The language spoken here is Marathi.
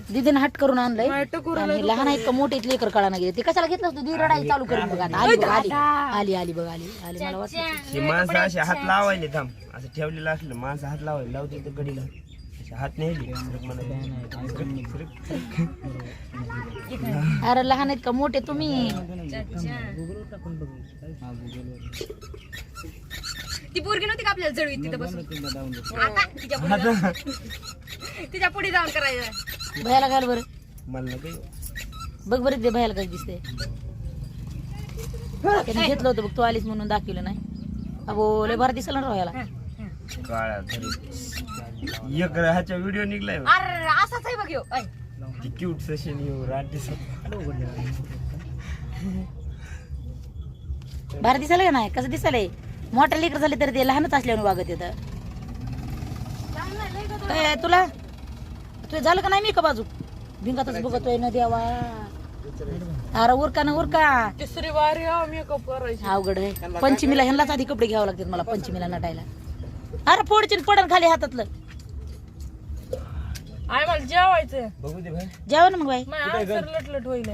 दीदीने हट करून आणलंय आणि लहान आहेत का मोठे लेकर कळा नाही ते कशाला घेतलं होतं दी रडाई चालू करून बघा आली बघ आली आली बघ आली आली मला वाटलं ही माणसं असे हात लावायले थांब असं ठेवलेलं असलं माणसं हात लावायला लावते तर गडीला असे हात नाही अरे लहान आहेत का मोठे तुम्ही ती पोरगी नव्हती का आपल्याला जळवीत तिथं बसून आता तिच्या पुढे जाऊन करायचं भयाला घाल बरं मला काही बघ बरं ते भयाला काय दिसते त्याने घेतलं होतं बघ तू आलीस म्हणून दाखवलं नाही अगो लय भारी दिसला ना ह्याला काळा धरी एक ह्याचा व्हिडिओ निघलाय अरे असाच आहे बघ ह्यो. ऐ. ती क्यूट सेशन येऊ राठी भारी दिसायला का नाही कसं दिसायलंय मोठा लेकर झाले तर ते लहानच असल्यावर वागत येतं काय तुला तुझं झालं का नाही मी का बाजू भिंगातच बघतोय न देवा अरे उरका ना उरका तिसरी वारी मेकअप करायची अवघड आहे पंचमीला ह्यांनाच आधी कपडे घ्यावं लागतात मला पंचमीला नटायला अरे फोडची पडन खाली हातातलं आय मला जेवायचं बघू दे भाई जेवा ना मग बाई लटलट होईल